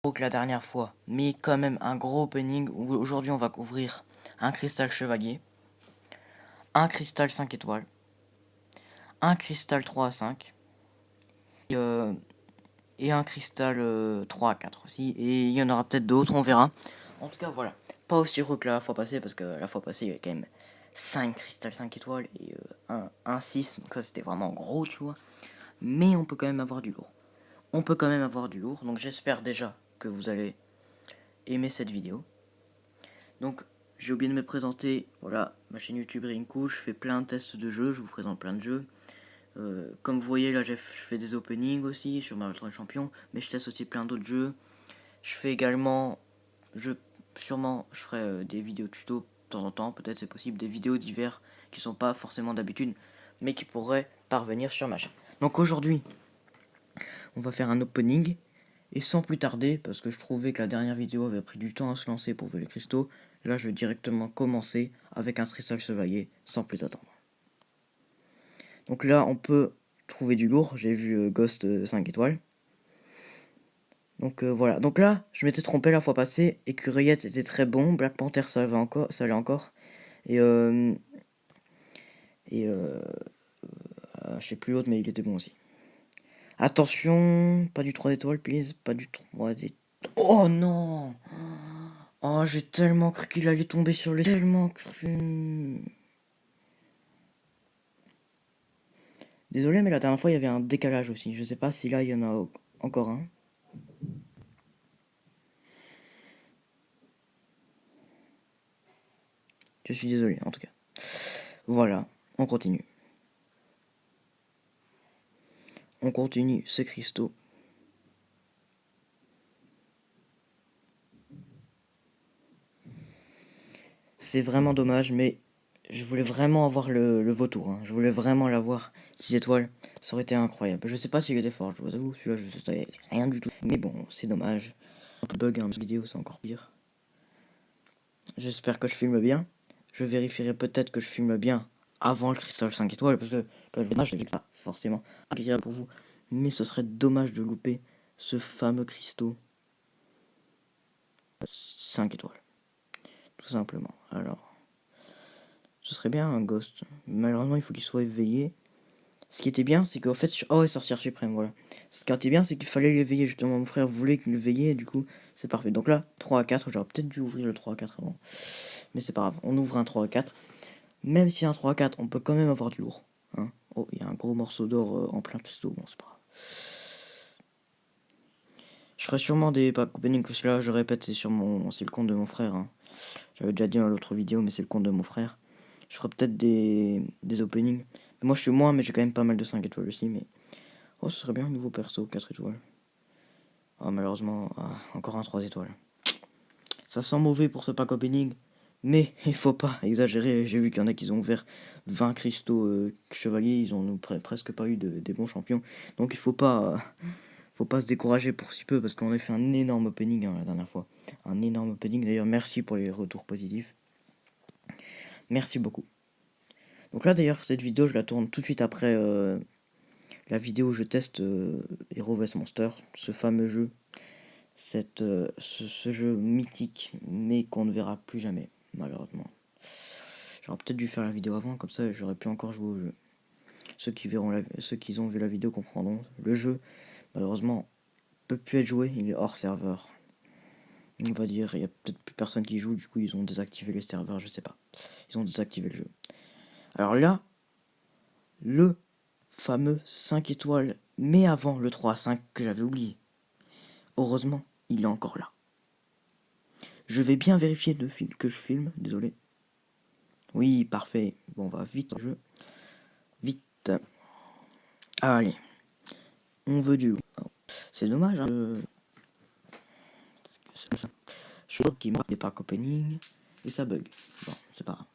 que la dernière fois, mais quand même un gros opening où aujourd'hui on va couvrir un cristal chevalier, un cristal 5 étoiles, un cristal 3 à 5 et un cristal 3 à 4 aussi, et il y en aura peut-être d'autres, on verra. En tout cas voilà, pas aussi heureux que la fois passée parce que la fois passée il y avait quand même 5 cristal 5 étoiles et un 6, donc ça c'était vraiment gros tu vois, mais on peut quand même avoir du lourd. On peut quand même avoir du lourd, donc j'espère déjà que vous allez aimer cette vidéo. Donc, j'ai oublié de me présenter. Voilà, ma chaîne YouTube Rinku, je fais plein de tests de jeux, je vous présente plein de jeux. Comme vous voyez, là, je fais des openings aussi sur Mario 3 Champion, mais je teste aussi plein d'autres jeux. Je fais également, sûrement, je ferai des vidéos tuto de temps en temps, peut-être c'est possible, des vidéos divers qui sont pas forcément d'habitude, mais qui pourraient parvenir sur ma chaîne. Donc aujourd'hui, on va faire un opening. Et sans plus tarder, parce que je trouvais que la dernière vidéo avait pris du temps à se lancer pour voir les cristaux, là je vais directement commencer avec un cristal chevalier sans plus attendre. Donc là on peut trouver du lourd, j'ai vu Ghost 5 étoiles. Donc voilà, donc là je m'étais trompé la fois passée, Écureuillette c'était très bon, Black Panther ça allait encore, et je sais plus l'autre mais il était bon aussi. Attention, pas du 3 étoiles please, pas du 3 étoiles. Oh non! Oh, j'ai tellement cru qu'il allait tomber sur les... Tellement cru... Désolé, mais la dernière fois, il y avait un décalage aussi. Je sais pas si là, il y en a encore un. Je suis désolé, en tout cas. Voilà, on continue. On continue ce cristaux. C'est vraiment dommage, mais je voulais vraiment avoir le vautour. Hein. Je voulais vraiment l'avoir. 6 étoiles, ça aurait été incroyable. Je sais pas s'il était fort, je vous avoue. Celui-là, je savais rien du tout. Mais bon, c'est dommage. Un peu bug, hein, vidéo, c'est encore pire. J'espère que je filme bien. Je vérifierai peut-être que je filme bien avant le cristal 5 étoiles, parce que quand je vais j'ai vu que ça forcément agréable pour vous. Mais ce serait dommage de louper ce fameux cristaux 5 étoiles. Tout simplement. Alors, ce serait bien un ghost. Malheureusement, il faut qu'il soit éveillé. Ce qui était bien, c'est qu'en fait... Oh, ouais, sorcière suprême, voilà. Ce qui était bien, c'est qu'il fallait l'éveiller, justement. Mon frère voulait qu'il l'éveillait, et du coup, c'est parfait. Donc là, 3 à 4, j'aurais peut-être dû ouvrir le 3 à 4 avant. Mais c'est pas grave, on ouvre un 3 à 4. Même si un 3 à 4, on peut quand même avoir du lourd. Hein. Oh, il y a un gros morceau d'or en plein cristaux, bon, c'est pas grave. Je ferai sûrement des packs opening, parce que là, je répète, c'est le compte de mon frère. Hein. J'avais déjà dit dans l'autre vidéo, mais c'est le compte de mon frère. Je ferai peut-être des openings. Moi, je suis moins, mais j'ai quand même pas mal de 5 étoiles aussi. Mais oh, ce serait bien un nouveau perso, 4 étoiles. Oh, malheureusement, encore un 3 étoiles. Ça sent mauvais pour ce pack opening. Mais il faut pas exagérer. J'ai vu qu'il y en a qui ont ouvert 20 cristaux chevaliers. Ils ont presque pas eu des bons champions. Donc il faut pas se décourager pour si peu. Parce qu'on a fait un énorme opening hein, la dernière fois. Un énorme opening. D'ailleurs, merci pour les retours positifs. Merci beaucoup. Donc là, d'ailleurs, cette vidéo, je la tourne tout de suite après la vidéo où je teste Hero vs Monster. Ce fameux jeu. Ce jeu mythique. Mais qu'on ne verra plus jamais. Malheureusement. J'aurais peut-être dû faire la vidéo avant, comme ça j'aurais pu encore jouer au jeu. Ceux qui ont vu la vidéo comprendront. Le jeu, malheureusement, peut plus être joué, il est hors serveur. On va dire, il y a peut-être plus personne qui joue, du coup ils ont désactivé les serveurs, je sais pas. Ils ont désactivé le jeu. Alors là, le fameux 5 étoiles, mais avant le 3 à 5 que j'avais oublié. Heureusement, il est encore là. Je vais bien vérifier le film que je filme, désolé. Oui, parfait. Bon, on va vite jeu. Vite. Allez. On veut du... C'est dommage, hein. Je suis qui marque des packs opening et ça bug. Bon, c'est pas grave.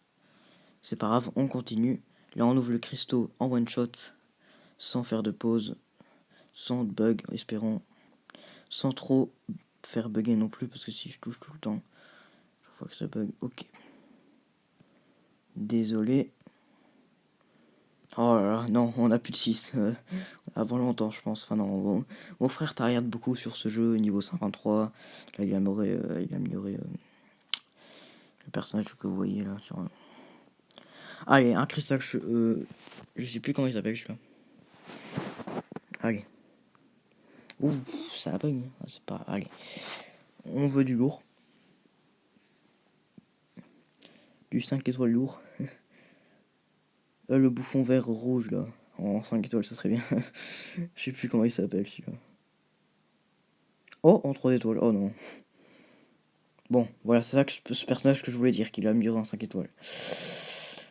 C'est pas grave, on continue. Là, on ouvre le cristaux en one shot, sans faire de pause, sans bug, espérons. Sans trop faire bugger non plus, parce que si je touche tout le temps, je vois que ça bug. Ok. Désolé. Oh là là, non, on a plus de 6. avant longtemps, je pense. Enfin non, mon frère regarde beaucoup sur ce jeu, niveau 53. Là, il a amélioré le personnage que vous voyez là sur. Allez, un cristal. Je sais plus comment il s'appelle celui-là. Allez. Ouh, ça a bug. C'est pas. Allez. On veut du lourd. Du 5 étoiles lourd. Le bouffon vert rouge là. En 5 étoiles, ça serait bien. Je sais plus comment il s'appelle celui-là. Oh, en 3 étoiles. Oh non. Bon, voilà, c'est ça ce personnage que je voulais dire, qu'il a amélioré en 5 étoiles.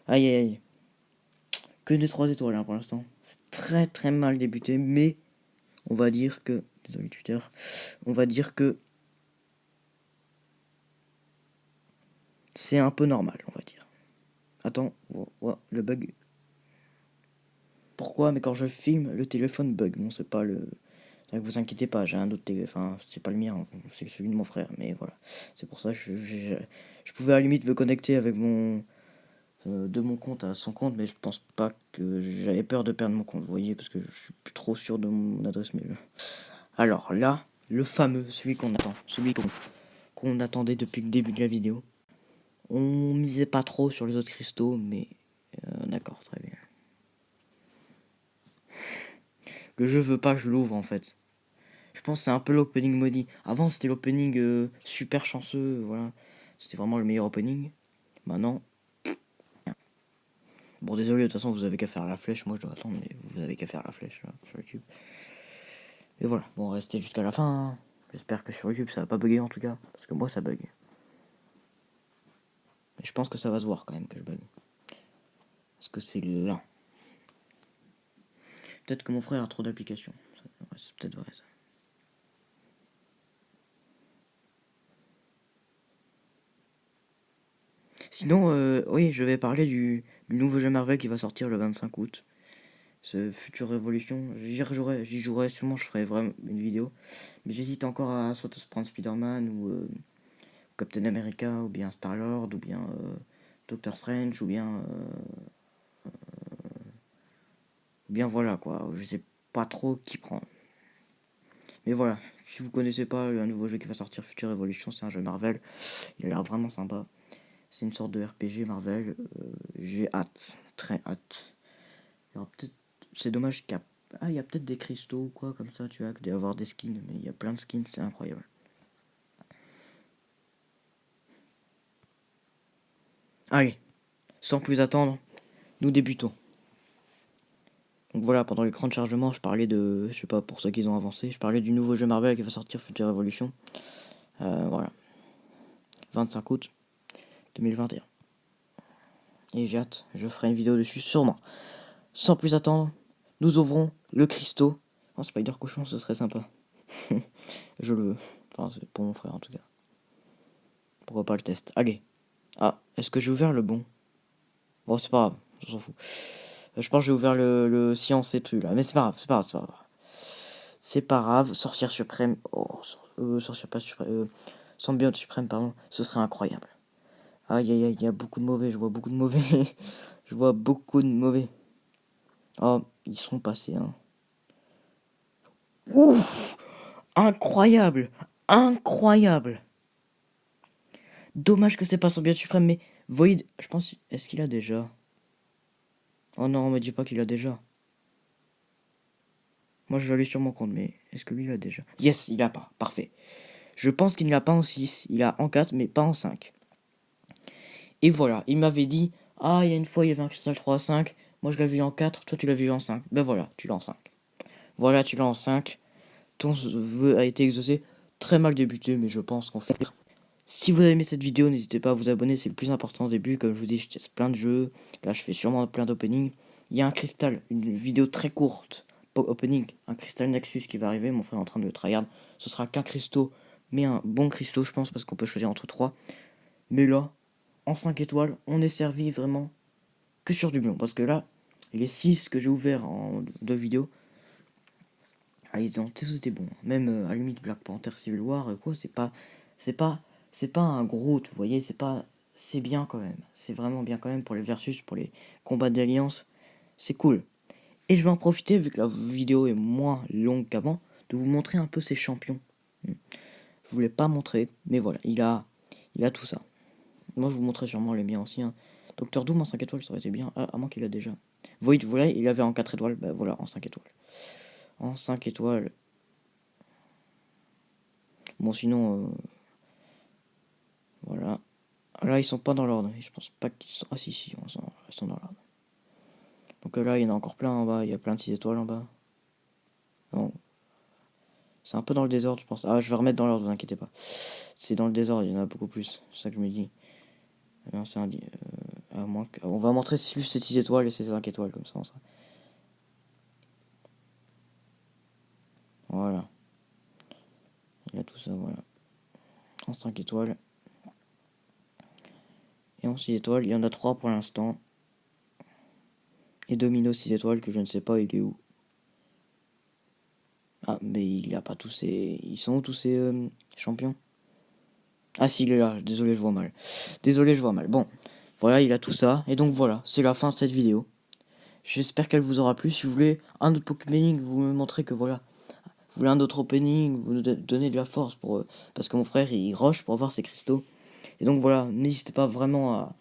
Aïe aïe aïe. Que des 3 étoiles hein, pour l'instant. C'est très très mal débuté, mais on va dire que. Désolé Twitter. On va dire que c'est un peu normal, on va dire. Attends, le bug. Pourquoi? Mais quand je filme, le téléphone bug. Bon, c'est pas le. Vous inquiétez pas, j'ai un autre téléphone. Enfin, c'est pas le mien, c'est celui de mon frère. Mais voilà. C'est pour ça que je pouvais à la limite me connecter avec de mon compte à son compte, mais je pense pas que j'avais peur de perdre mon compte, vous voyez, parce que je suis plus trop sûr de mon adresse mail. Alors là, le fameux, celui qu'on attend, qu'on attendait depuis le début de la vidéo. On misait pas trop sur les autres cristaux, mais d'accord, très bien. Le jeu veut pas que je l'ouvre en fait. Je pense que c'est un peu l'opening maudit. Avant c'était l'opening super chanceux, voilà. C'était vraiment le meilleur opening. Maintenant, bon désolé, de toute façon vous avez qu'à faire la flèche, moi je dois attendre, mais vous avez qu'à faire la flèche là, sur YouTube. Et voilà, bon restez jusqu'à la fin. Hein. J'espère que sur YouTube ça va pas bugger en tout cas, parce que moi ça bug. Mais je pense que ça va se voir quand même que je bug. Parce que c'est là. Peut-être que mon frère a trop d'applications. Ouais, c'est peut-être vrai ça. Sinon, oui, je vais parler du nouveau jeu Marvel qui va sortir le 25 août. Ce Future Révolution. J'y jouerai, sûrement je ferai vraiment une vidéo. Mais j'hésite encore à soit prendre Spider-Man ou Captain America, ou bien Star-Lord, ou bien Doctor Strange, ou bien voilà quoi. Je sais pas trop qui prendre. Mais voilà, si vous connaissez pas un nouveau jeu qui va sortir, Future Revolution, c'est un jeu Marvel. Il a l'air vraiment sympa. C'est une sorte de RPG Marvel. J'ai hâte, très hâte. Alors peut-être, c'est dommage il y a peut-être des cristaux ou quoi comme ça, tu vois, que d'avoir des skins, mais il y a plein de skins, c'est incroyable. Allez, sans plus attendre, nous débutons. Donc voilà, pendant l'écran de chargement, je parlais de, je sais pas, pour ceux qui ont avancé, je parlais du nouveau jeu Marvel qui va sortir, Future Revolution. Voilà, 25 août 2021. Et j'ai hâte, je ferai une vidéo dessus sûrement. Sans plus attendre, nous ouvrons le cristaux. En Spider Cochon, ce serait sympa. Je le veux. Enfin, c'est pour mon frère en tout cas. Pourquoi pas le test? Allez. Ah, est-ce que j'ai ouvert le bon? Bon, c'est pas grave, on s'en fout. Je pense que j'ai ouvert le science et tout là. Mais c'est pas grave, c'est pas grave, c'est pas grave. C'est pas grave, sorcière suprême. Oh, sorcière pas suprême. Symbiote suprême, pardon. Ce serait incroyable. Aïe aïe aïe, il y a beaucoup de mauvais, je vois beaucoup de mauvais. Je vois beaucoup de mauvais. Oh, ils sont passés, hein. Ouf! Incroyable! Incroyable! Dommage que c'est pas Symbiote suprême, mais Void, je pense. Est-ce qu'il a déjà? Oh non, on me dit pas qu'il a déjà. Moi je l'ai sur mon compte, mais est-ce que lui il a déjà? Yes, il a pas. Parfait. Je pense qu'il ne l'a pas en 6. Il a en 4, mais pas en 5. Et voilà, il m'avait dit, ah, il y a une fois, il y avait un cristal 3 à 5. Moi je l'avais eu en 4, toi tu l'as vu en 5. Ben voilà, tu l'as en 5. Voilà, tu l'as en 5. Ton vœu a été exaucé. Très mal débuté, mais je pense qu'on fait. Si vous avez aimé cette vidéo, n'hésitez pas à vous abonner, c'est le plus important au début. Comme je vous dis, je teste plein de jeux. Là, je fais sûrement plein d'openings. Il y a un cristal, une vidéo très courte, opening, un cristal Nexus qui va arriver. Mon frère est en train de le tryhard. Ce sera qu'un cristaux, mais un bon cristaux, je pense, parce qu'on peut choisir entre 3. Mais là, en 5 étoiles, on est servi vraiment que sur du blanc. Parce que là, les 6 que j'ai ouverts en 2 vidéos, ils ont tous été bons. Même à la limite Black Panther Civil War, quoi, c'est pas, c'est pas un gros, vous voyez, c'est bien quand même. C'est vraiment bien quand même pour les versus, pour les combats d'alliance. C'est cool. Et je vais en profiter, vu que la vidéo est moins longue qu'avant, de vous montrer un peu ses champions. Je voulais pas montrer, mais voilà, il a tout ça. Moi, je vous montrerai sûrement les miens aussi. Hein. Docteur Doom en 5 étoiles, ça aurait été bien, à moins qu'il a déjà. Void, voilà, il avait en 4 étoiles, bah voilà, en 5 étoiles. En 5 étoiles. Bon, sinon, voilà. Là, ils sont pas dans l'ordre. Je pense pas qu'ils sont. Ah, si, ils sont dans l'ordre. Donc là, il y en a encore plein en bas. Il y a plein de 6 étoiles en bas. Non. C'est un peu dans le désordre, je pense. Ah, je vais remettre dans l'ordre, vous inquiétez pas. C'est dans le désordre, il y en a beaucoup plus. C'est ça que je me dis. Non, c'est à moins que... On va montrer juste ces 6 étoiles et ces 5 étoiles, comme ça, on sera. Voilà. Il y a tout ça, voilà. En 5 étoiles. Et en 6 étoiles, il y en a 3 pour l'instant. Et Domino 6 étoiles, que je ne sais pas, il est où. Ah, mais il a pas tous ces... Ils sont où tous ces champions? Ah si, il est là. Désolé, je vois mal. Désolé, je vois mal. Bon, voilà, il a tout ça. Et donc voilà, c'est la fin de cette vidéo. J'espère qu'elle vous aura plu. Si vous voulez un autre Pokémon, vous me montrez que voilà. Vous voulez un autre opening, vous nous donnez de la force pour... parce que mon frère, il rush pour avoir ses cristaux. Et donc voilà, n'hésitez pas vraiment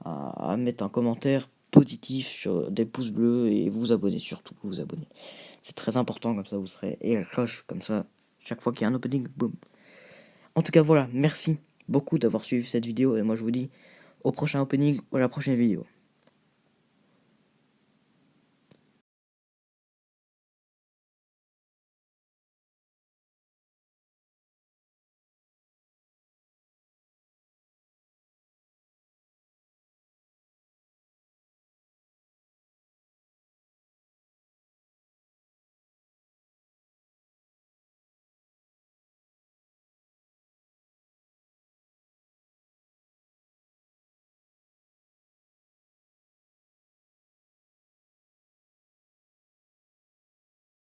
à mettre un commentaire positif, sur des pouces bleus et vous abonner, surtout vous abonner. C'est très important, comme ça vous serez... Et la cloche, comme ça, chaque fois qu'il y a un opening, boum. En tout cas, voilà, merci beaucoup d'avoir suivi cette vidéo et moi je vous dis au prochain opening ou à la prochaine vidéo.